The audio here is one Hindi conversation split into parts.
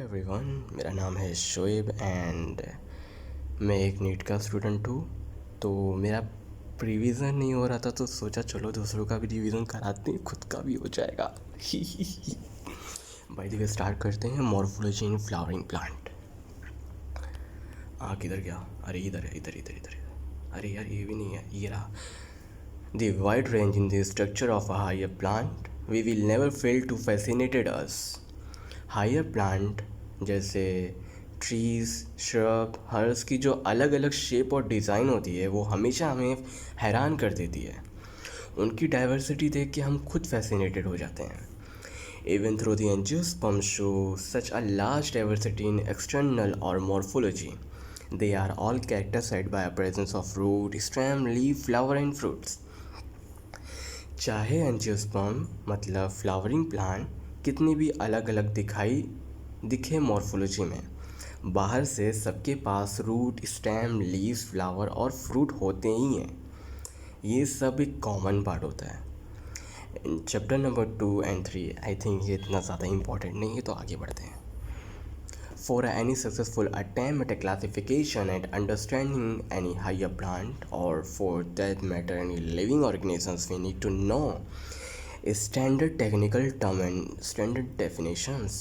एवरीवन, मेरा नाम है शोएब एंड मैं एक नीट का स्टूडेंट हूँ। तो मेरा रिवीजन नहीं हो रहा था तो सोचा चलो दूसरों का भी रिवीजन कराते हैं, खुद का भी हो जाएगा। बाय द वे स्टार्ट करते हैं। Morphology in flowering plant. किधर गया? अरे इधर है, इधर इधर इधर। अरे यार ये भी नहीं है, ये रहा। The wide range in the structure of a higher plant we will never fail to fascinated us. Higher plant जैसे ट्रीज़, श्रब, हर्ब्स की जो अलग अलग शेप और डिज़ाइन होती है वो हमेशा हमें हैरान कर देती है। उनकी डाइवर्सिटी देख के हम खुद फैसिनेटेड हो जाते हैं। Even though the angiosperms show such a large diversity in external or morphology, they are all characterized by a presence of root, stem, leaf, flower and fruits. चाहे एंजियोस्पर्म मतलब फ्लावरिंग प्लांट कितनी भी अलग अलग दिखे मॉर्फोलॉजी में, बाहर से सबके पास रूट, स्टेम, लीव्स, फ्लावर और फ्रूट होते ही हैं। ये सब एक कॉमन पार्ट होता है। Chapter number 2 and 3 I think ये इतना ज़्यादा इम्पॉर्टेंट नहीं है, तो आगे बढ़ते हैं। For any successful attempt at a classification and understanding any higher plant, or for that matter any living organisms, we need to know standard technical term and standard definitions.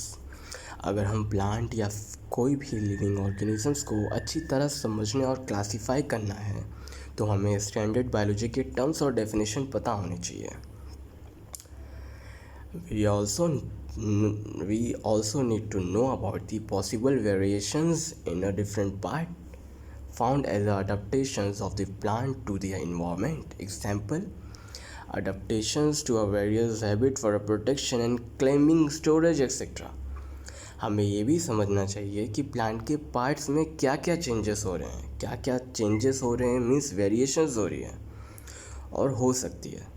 अगर हम प्लांट या कोई भी लिविंग ऑर्गेनिजम्स को अच्छी तरह समझने और क्लासीफाई करना है तो हमें स्टैंडर्ड बायोलॉजी के टर्म्स और डेफिनेशन पता होने चाहिए। We also need to know about the possible variations in a different part found as adaptations of the plant to the environment. Example, adaptations to a various habit for a protection and claiming storage etc. हमें ये भी समझना चाहिए कि प्लांट के पार्ट्स में क्या क्या चेंजेस हो रहे हैं, क्या क्या चेंजेस हो रहे हैं मीन्स वेरिएशंस हो रही है और हो सकती है,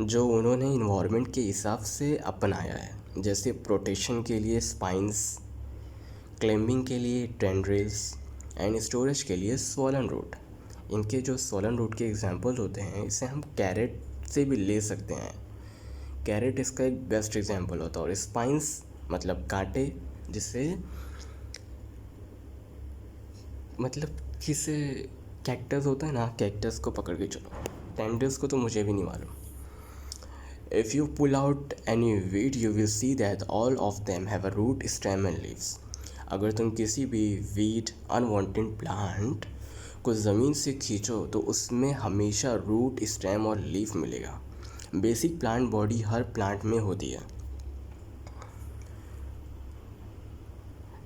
जो उन्होंने इन्वायरमेंट के हिसाब से अपनाया है। जैसे प्रोटेक्शन के लिए स्पाइंस, क्लेम्बिंग के लिए टेंड्रिल्स एंड स्टोरेज के लिए स्वॉलन रूट। इनके जो स्वॉलन रूट के एग्जांपल होते हैं, इसे हम कैरेट से भी ले सकते हैं। कैरेट इसका एक बेस्ट एग्जांपल होता है। और स्पाइंस मतलब कांटे, जिससे मतलब किसे कैक्टस होता है ना, कैक्टस को पकड़ के चलो। टेंड्रिल्स को तो मुझे भी नहीं मालूम। If you pull out any weed, you will see that all of them have a root, stem and leaves. अगर तुम किसी भी वीड, अनवांटेड प्लांट को ज़मीन से खींचो तो उसमें हमेशा रूट, स्टेम और लीफ मिलेगा। बेसिक प्लांट बॉडी हर प्लांट में होती है।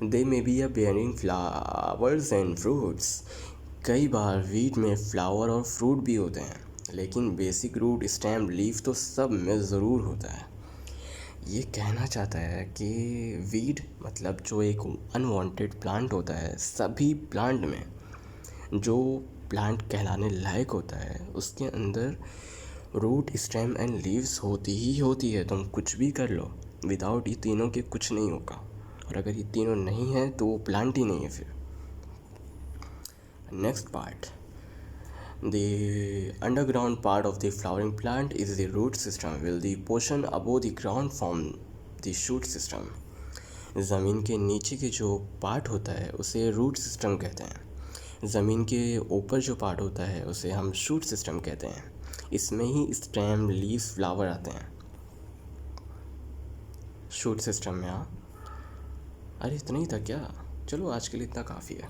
They may be a bearing flowers and fruits. कई बार वीड में फ्लावर और फ्रूट भी होते हैं, लेकिन बेसिक रूट, स्टेम, लीफ तो सब में ज़रूर होता है। ये कहना चाहता है कि वीड मतलब जो एक अनवांटेड प्लांट होता है, सभी प्लांट में जो प्लांट कहलाने लायक होता है उसके अंदर रूट, स्टेम एंड लीव्स होती ही होती है। तुम कुछ भी कर लो, विदाउट ये तीनों के कुछ नहीं होगा। और अगर ये तीनों नहीं है तो वो प्लांट ही नहीं है फिर। Next part, the underground part of the flowering plant is the root system, while the portion above the ground form the shoot system. ज़मीन के नीचे के जो पार्ट होता है उसे रूट सिस्टम कहते हैं। ज़मीन के ऊपर जो पार्ट होता है उसे हम शूट सिस्टम कहते हैं। इसमें ही स्टेम, लीव्स, फ्लावर आते हैं शूट सिस्टम में। हाँ, अरे इतना ही था क्या? चलो आज के लिए इतना काफ़ी है।